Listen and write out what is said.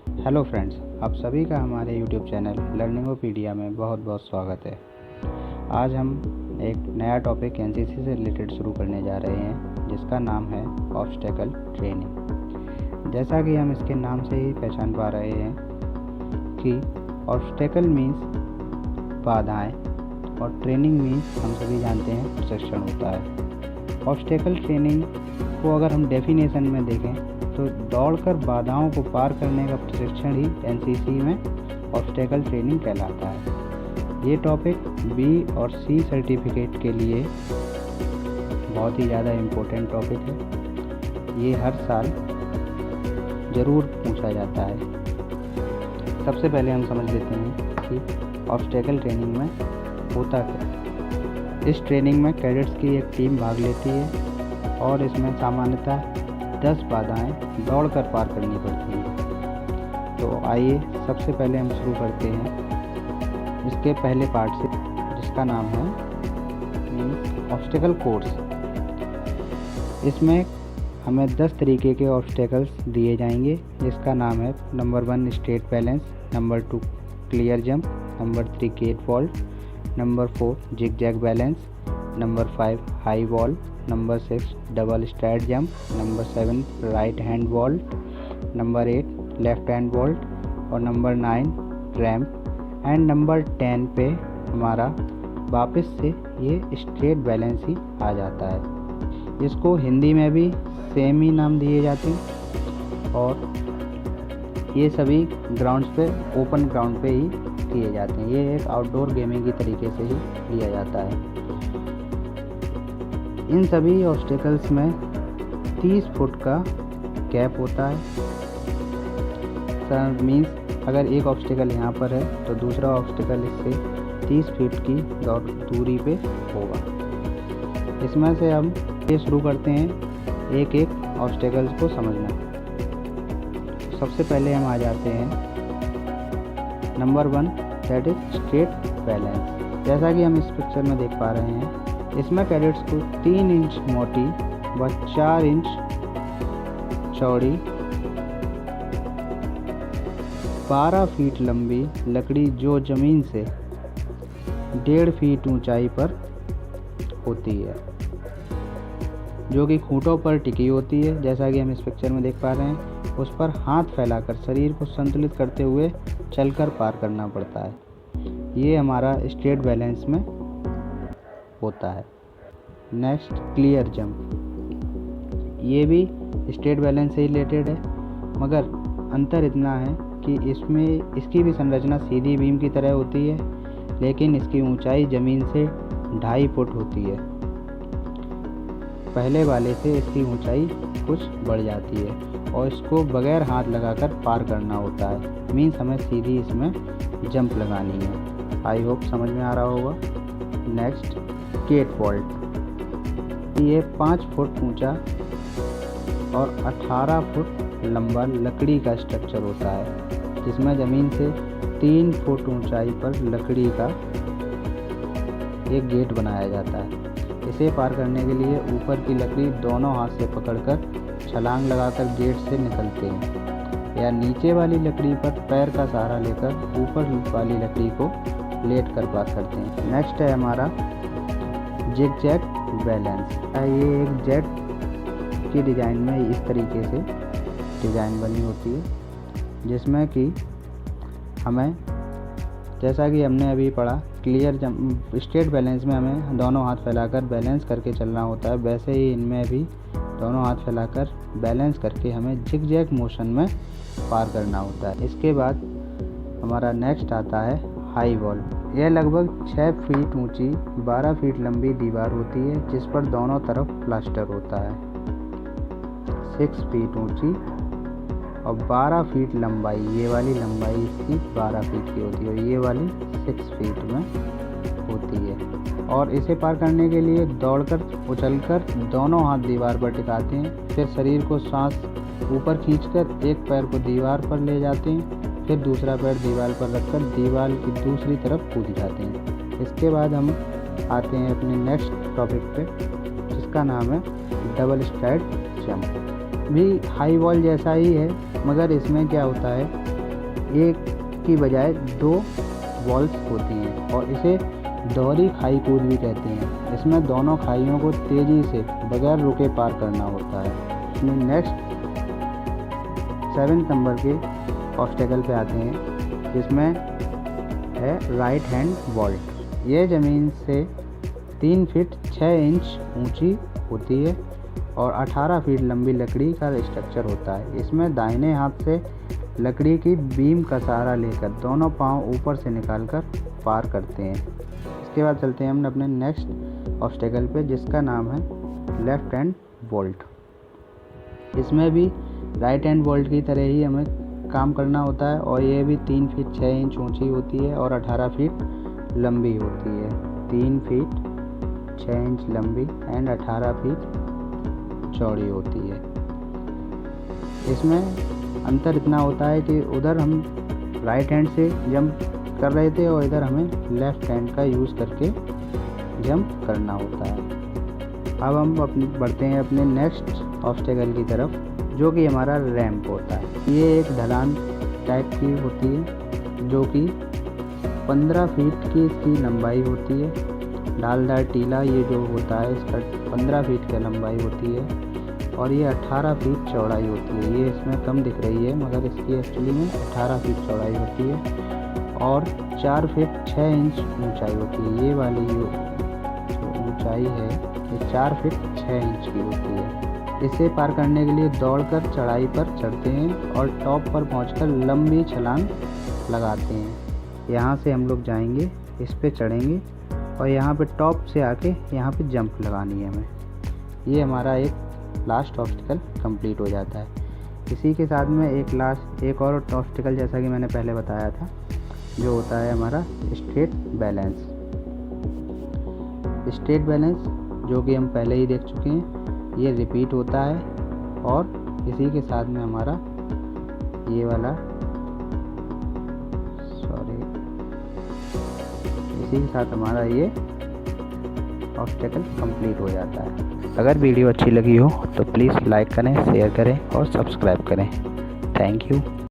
Hello friends, आप सभी का हमारे यूट्यूब चैनल लर्निंगोपीडिया में बहुत बहुत स्वागत है। आज हम एक नया टॉपिक एनसीसी से रिलेटेड शुरू करने जा रहे हैं, जिसका नाम है ऑब्स्टेकल ट्रेनिंग। जैसा कि हम इसके नाम से ही पहचान पा रहे हैं कि ऑब्स्टेकल मीन्स बाधाएं और ट्रेनिंग मीन्स हम सभी जानते हैं प्रशिक्षण होता है। ऑब्स्टेकल ट्रेनिंग को अगर हम डेफिनेशन में देखें तो दौड़कर बाधाओं को पार करने का प्रशिक्षण ही एनसीसी में ऑब्स्टेकल ट्रेनिंग कहलाता है। ये टॉपिक बी और सी सर्टिफिकेट के लिए बहुत ही ज़्यादा इम्पोर्टेंट टॉपिक है। ये हर साल ज़रूर पूछा जाता है। सबसे पहले हम समझ लेते हैं कि ऑब्स्टेकल ट्रेनिंग में होता क्या। इस ट्रेनिंग में कैडेट्स की एक टीम भाग लेती है और इसमें सामान्यतः 10 बाधाएं दौड़कर पार करनी पड़ती हैं। तो आइए सबसे पहले हम शुरू करते हैं इसके पहले पार्ट से, जिसका नाम है ऑब्स्टेकल कोर्स। इसमें हमें 10 तरीके के ऑब्स्टेकल्स दिए जाएंगे, जिसका नाम है number 1 straight balance, number 2 clear jump, number 3 gate vault, number 4 zig zag balance, number 5 high wall, number 6 double straight jump, number 7 right hand vault, number 8 left hand vault और नंबर 9 रैम्प एंड नंबर 10 पे हमारा वापस से ये straight balance ही आ जाता है। इसको हिंदी में भी सेम ही नाम दिए जाते हैं और ये सभी ग्राउंड्स पे, ओपन ग्राउंड पे ही किए जाते हैं। ये एक आउटडोर गेमिंग की तरीके से ही लिया जाता है। इन सभी ऑब्स्टेकल्स में 30 फुट का गैप होता है। सर मीन्स अगर एक ऑब्स्टेकल यहाँ पर है तो दूसरा ऑब्स्टेकल इससे 30 फीट की दूरी पे होगा। इसमें से हम ये शुरू करते हैं एक एक ऑब्स्टेकल्स को समझना। सबसे पहले हम आ जाते हैं number 1, that is straight balance. जैसा कि हम इस पिक्चर में देख पा रहे हैं, इसमें कैडेट्स को 3 इंच मोटी व 4 इंच चौड़ी 12 फीट लंबी लकड़ी जो ज़मीन से 1.5 फीट ऊंचाई पर होती है, जो कि खूंटों पर टिकी होती है। जैसा कि हम इस पिक्चर में देख पा रहे हैं, उस पर हाथ फैलाकर शरीर को संतुलित करते हुए चलकर पार करना पड़ता है। ये हमारा स्ट्रेट बैलेंस में होता है। Next clear jump. ये भी स्ट्रेट बैलेंस से रिलेटेड है, मगर अंतर इतना है कि इसमें इसकी भी संरचना सीधी बीम की तरह होती है, लेकिन इसकी ऊंचाई ज़मीन से 2.5 फुट होती है। पहले वाले से इसकी ऊंचाई कुछ बढ़ जाती है और इसको बगैर हाथ लगाकर पार करना होता है। मीन्स हमें सीधी इसमें जंप लगानी है। आई होप समझ में आ रहा होगा। Next gate vault. ये 5 फुट ऊंचा और 18 फुट लंबा लकड़ी का स्ट्रक्चर होता है, जिसमें ज़मीन से 3 फुट ऊंचाई पर लकड़ी का एक गेट बनाया जाता है। इसे पार करने के लिए ऊपर की लकड़ी दोनों हाथ से पकड़कर छलांग लगाकर गेट से निकलते हैं, या नीचे वाली लकड़ी पर पैर का सहारा लेकर ऊपर वाली लकड़ी को लेट कर पार करते हैं। नेक्स्ट है हमारा जिग जैग बैलेंस। ये एक जेट की डिज़ाइन में इस तरीके से डिज़ाइन बनी होती है, जिसमें कि हमें, जैसा कि हमने अभी पढ़ा, क्लियर जंप स्ट्रेट बैलेंस में हमें दोनों हाथ फैलाकर बैलेंस करके चलना होता है, वैसे ही इनमें भी दोनों हाथ फैलाकर बैलेंस करके हमें जिग जैग मोशन में पार करना होता है। इसके बाद हमारा नेक्स्ट आता है हाई वॉल। यह लगभग 6 फीट ऊंची 12 फीट लंबी दीवार होती है, जिस पर दोनों तरफ प्लास्टर होता है। 6 फीट ऊंची और 12 फीट लंबाई, ये वाली लंबाई इसकी 12 फीट की होती है और ये वाली 6 फीट में होती है। और इसे पार करने के लिए दौड़कर, उछलकर दोनों हाथ दीवार पर टिकाते हैं, फिर शरीर को सांस ऊपर खींचकर एक पैर को दीवार पर ले जाते हैं, फिर दूसरा पैर दीवार पर रखकर दीवार की दूसरी तरफ कूद जाते हैं। इसके बाद हम आते हैं अपने नेक्स्ट टॉपिक पे, जिसका नाम है डबल स्ट्रैट जंप। भी हाई वॉल जैसा ही है, मगर इसमें क्या होता है एक की बजाय 2 वॉल्स होती हैं और इसे दोहरी खाई कूद भी कहते हैं। इसमें दोनों खाइयों को तेज़ी से बगैर रुके पार करना होता है। इसमें नेक्स्ट 7 नंबर के ऑब्स्टेकल पे आते हैं, जिसमें है राइट हैंड वॉल्ट। यह ज़मीन से 3 फीट 6 इंच ऊंची होती है और 18 फीट लंबी लकड़ी का स्ट्रक्चर होता है। इसमें दाहिने हाथ से लकड़ी की बीम का सहारा लेकर दोनों पांव ऊपर से निकालकर पार करते हैं। इसके बाद चलते हैं हम अपने नेक्स्ट ऑब्स्टेकल पे, जिसका नाम है लेफ्ट हैंड वॉल्ट। इसमें भी राइट हैंड वॉल्ट की तरह ही हमें काम करना होता है और ये भी 3 फीट 6 इंच ऊंची होती है और 18 फीट लंबी होती है। 3 फीट 6 इंच लंबी एंड 18 फीट चौड़ी होती है। इसमें अंतर इतना होता है कि उधर हम राइट हैंड से जंप कर रहे थे और इधर हमें लेफ्ट हैंड का यूज़ करके जंप करना होता है। अब हम बढ़ते हैं अपने नेक्स्ट ऑब्स्टेकल की तरफ, जो कि हमारा रैंप होता है। ये एक ढलान टाइप की होती है जो कि 15 फीट की इसकी लंबाई होती है। ढालदार टीला ये जो होता है इसका 15 फीट की लंबाई होती है और ये 18 फीट चौड़ाई होती है। ये इसमें कम दिख रही है मगर इसकी एक्चुअली में 18 फीट चौड़ाई होती है और 4 फीट 6 इंच ऊंचाई होती है। ये वाली जो ऊंचाई है ये 4 फीट 6 इंच की होती है। इसे पार करने के लिए दौड़कर चढ़ाई पर चढ़ते हैं और टॉप पर पहुंचकर लंबी छलांग लगाते हैं। यहाँ से हम लोग जाएंगे, इस पे चढ़ेंगे और यहाँ पे टॉप से आके यहाँ पे जंप लगानी है हमें। ये हमारा एक लास्ट ऑब्स्टिकल कंप्लीट हो जाता है। इसी के साथ में एक और ऑब्स्टिकल, जैसा कि मैंने पहले बताया था, जो होता है हमारा स्ट्रेट बैलेंस। स्ट्रेट बैलेंस जो कि हम पहले ही देख चुके हैं, ये रिपीट होता है और इसी के साथ में हमारा ये वाला इसी के साथ हमारा ये ऑब्स्टेकल कंप्लीट हो जाता है। अगर वीडियो अच्छी लगी हो तो प्लीज़ लाइक करें, शेयर करें और सब्सक्राइब करें। Thank you.